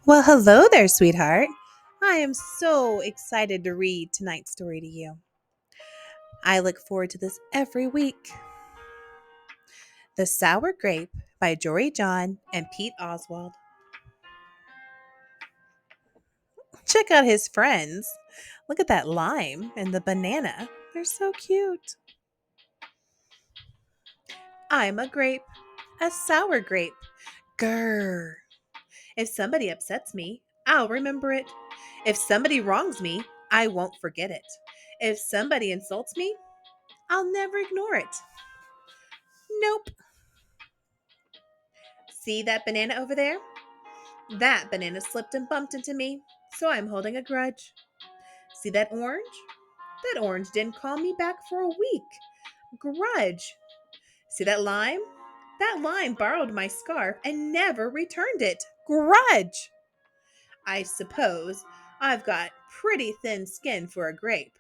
Well, hello there, sweetheart. I am so excited to read tonight's story to you. I look forward to this every week. The Sour Grape by Jory John and Pete Oswald. Check out his friends. Look at that lime and the banana. They're so cute. I'm a grape, a sour grape. Grrr. If somebody upsets me, I'll remember it. If somebody wrongs me, I won't forget it. If somebody insults me, I'll never ignore it. Nope. See that banana over there? That banana slipped and bumped into me, so I'm holding a grudge. See that orange? That orange didn't call me back for a week. Grudge. See that lime? That lime borrowed my scarf and never returned it. Grudge. I suppose I've got pretty thin skin for a grape.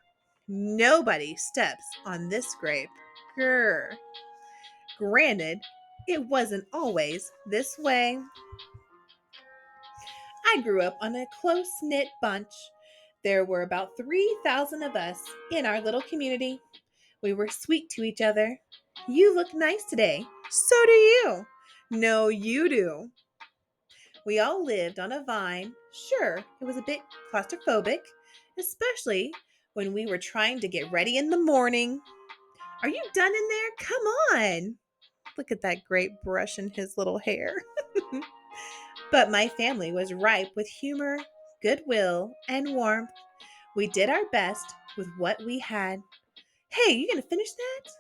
Nobody steps on this grape. Grr. Granted, it wasn't always this way. I grew up on a close knit bunch. There were about 3,000 of us in our little community. We were sweet to each other. You look nice today. So do you. No, you do. We all lived on a vine. Sure, it was a bit claustrophobic, especially when we were trying to get ready in the morning. Are you done in there? Come on. Look at that great brush in his little hair. But my family was ripe with humor, goodwill, and warmth. We did our best with what we had. Hey, you gonna finish that?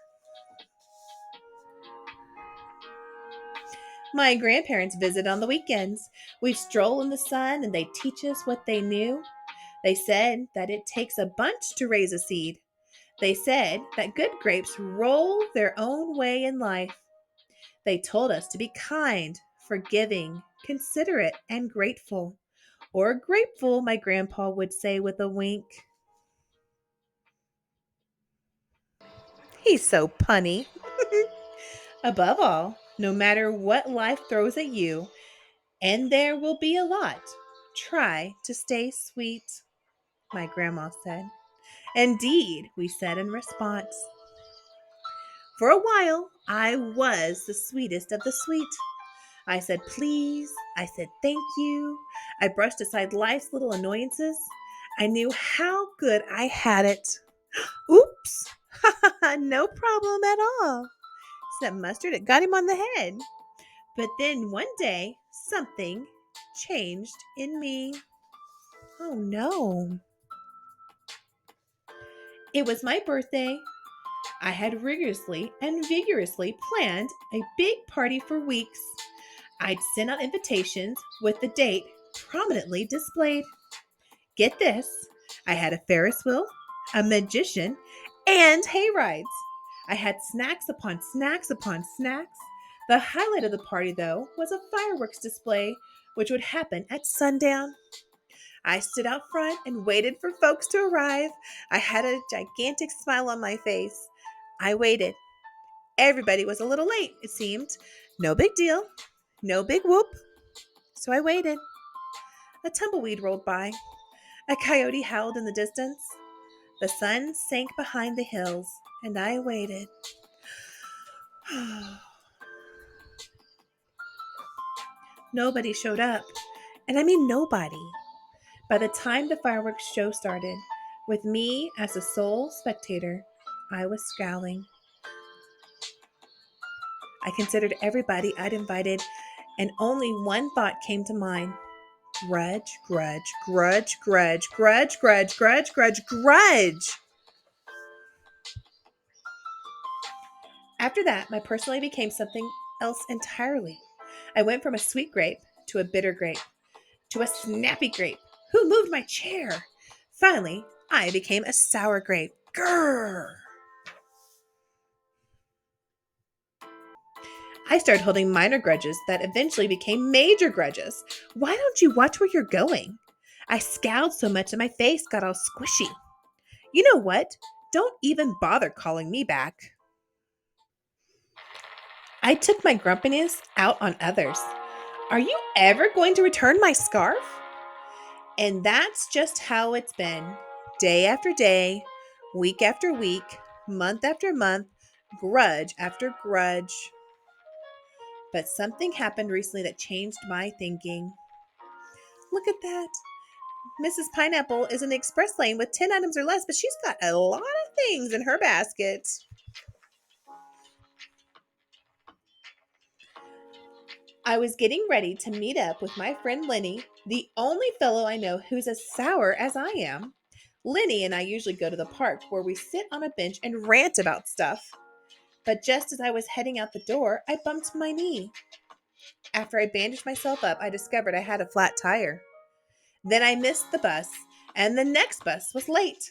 My grandparents visit on the weekends. We stroll in the sun and they teach us what they knew. They said that it takes a bunch to raise a seed. They said that good grapes roll their own way in life. They told us to be kind, forgiving, considerate, and grateful. Or grateful, my grandpa would say with a wink. He's so punny. Above all, no matter what life throws at you, and there will be a lot, try to stay sweet, my grandma said. Indeed, we said in response. For a while, I was the sweetest of the sweet. I said please. I said thank you. I brushed aside life's little annoyances. I knew how good I had it. Oops. No problem at all. It's that mustard, it got him on the head. But then one day, something changed in me. Oh no. It was my birthday. I had rigorously and vigorously planned a big party for weeks. I'd sent out invitations with the date prominently displayed. Get this, I had a Ferris wheel, a magician, and hay rides. I had snacks upon snacks upon snacks. The highlight of the party, though, was a fireworks display, which would happen at sundown. I stood out front and waited for folks to arrive. I had a gigantic smile on my face. I waited. Everybody was a little late, it seemed. No big deal. No big whoop. So I waited. A tumbleweed rolled by. A coyote howled in the distance. The sun sank behind the hills, and I waited. Nobody showed up. And I mean nobody. By the time the fireworks show started, with me as the sole spectator, I was scowling. I considered everybody I'd invited, and only one thought came to mind. Grudge, grudge, grudge, grudge, grudge, grudge, grudge, grudge, grudge. After that, my personality became something else entirely. I went from a sweet grape to a bitter grape to a snappy grape. Who moved my chair? Finally, I became a sour grape. Grrr! I started holding minor grudges that eventually became major grudges. Why don't you watch where you're going? I scowled so much that my face got all squishy. You know what? Don't even bother calling me back. I took my grumpiness out on others. Are you ever going to return my scarf? And that's just how it's been. Day after day, week after week, month after month, grudge after grudge. But something happened recently that changed my thinking. Look at that. Mrs. Pineapple is in the express lane with 10 items or less, but she's got a lot of things in her basket. I was getting ready to meet up with my friend Lenny, the only fellow I know who's as sour as I am. Lenny and I usually go to the park where we sit on a bench and rant about stuff. But just as I was heading out the door, I bumped my knee. After I bandaged myself up, I discovered I had a flat tire. Then I missed the bus, and the next bus was late.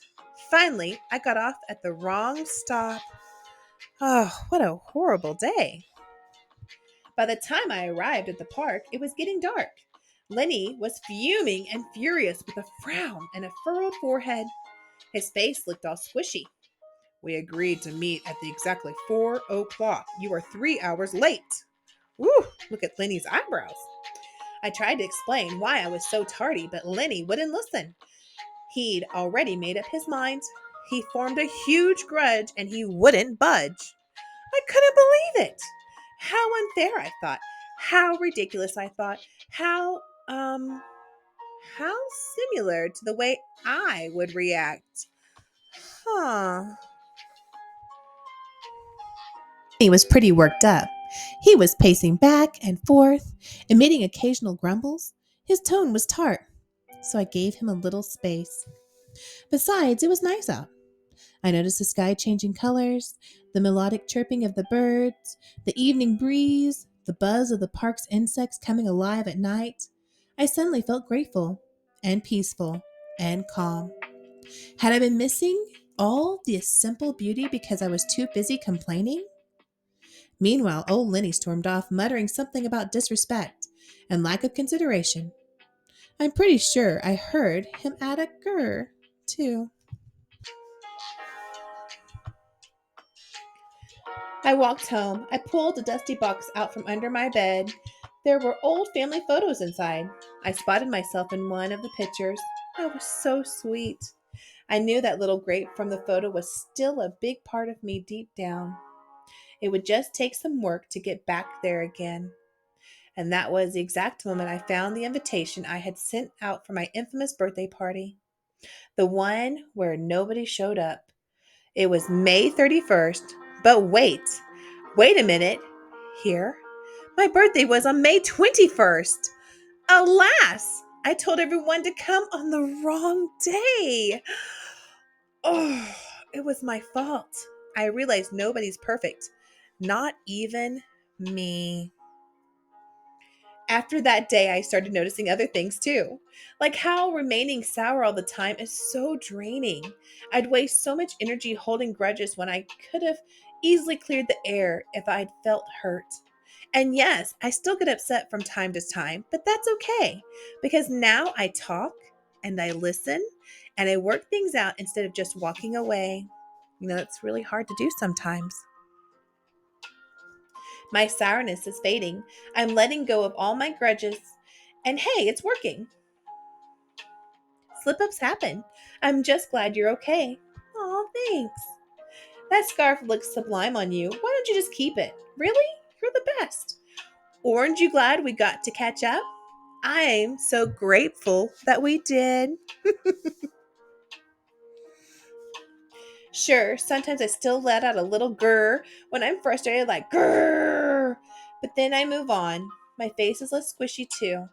Finally, I got off at the wrong stop. Oh, what a horrible day. By the time I arrived at the park, it was getting dark. Lenny was fuming and furious with a frown and a furrowed forehead. His face looked all squishy. We agreed to meet at the exactly 4 o'clock. You are 3 hours late. Woo, look at Lenny's eyebrows. I tried to explain why I was so tardy, but Lenny wouldn't listen. He'd already made up his mind. He formed a huge grudge and he wouldn't budge. I couldn't believe it. How unfair, I thought. How ridiculous, I thought. How similar to the way I would react. Huh. He was pretty worked up. He was pacing back and forth, emitting occasional grumbles. His tone was tart, so I gave him a little space. Besides, it was nice out. I noticed the sky changing colors, the melodic chirping of the birds, the evening breeze, the buzz of the park's insects coming alive at night. I suddenly felt grateful and peaceful and calm. Had I been missing all this simple beauty because I was too busy complaining? Meanwhile, old Lenny stormed off, muttering something about disrespect and lack of consideration. I'm pretty sure I heard him add a grr, too. I walked home. I pulled a dusty box out from under my bed. There were old family photos inside. I spotted myself in one of the pictures. I was so sweet. I knew that little grape from the photo was still a big part of me deep down. It would just take some work to get back there again. And that was the exact moment I found the invitation I had sent out for my infamous birthday party. The one where nobody showed up. It was May 31st. But wait a minute. Here, my birthday was on May 21st. Alas, I told everyone to come on the wrong day. Oh, it was my fault. I realized nobody's perfect, not even me. After that day, I started noticing other things too, like how remaining sour all the time is so draining. I'd waste so much energy holding grudges when I could have easily cleared the air if I'd felt hurt. And yes, I still get upset from time to time, but that's okay because now I talk and I listen and I work things out instead of just walking away. It's really hard to do sometimes. My sourness is fading. I'm letting go of all my grudges. And hey, it's working. Slip ups happen. I'm just glad you're okay. Aw, thanks. That scarf looks sublime on you. Why don't you just keep it? Really? You're the best. Aren't you glad we got to catch up? I'm so grateful that we did. Sure, sometimes I still let out a little grr when I'm frustrated, like grr. But then I move on. My face is less squishy too.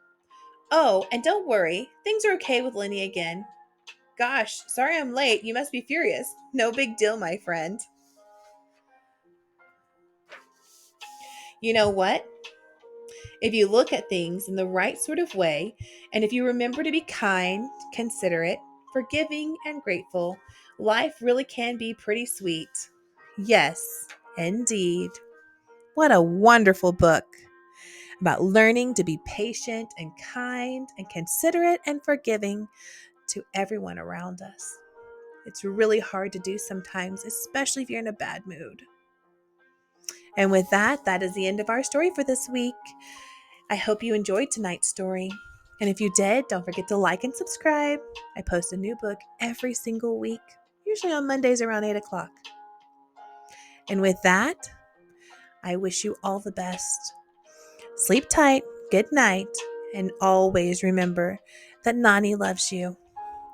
Oh, and don't worry, things are okay with Lenny again. Gosh, sorry I'm late. You must be furious. No big deal, my friend. You know what? If you look at things in the right sort of way, and if you remember to be kind, considerate, forgiving, and grateful, life really can be pretty sweet. Yes, indeed. What a wonderful book about learning to be patient and kind and considerate and forgiving to everyone around us. It's really hard to do sometimes, especially if you're in a bad mood. And with that, that is the end of our story for this week. I hope you enjoyed tonight's story. And if you did, don't forget to like and subscribe. I post a new book every single week, usually on Mondays around 8 o'clock. And with that, I wish you all the best. Sleep tight, good night, and always remember that Nani loves you.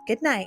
Good night.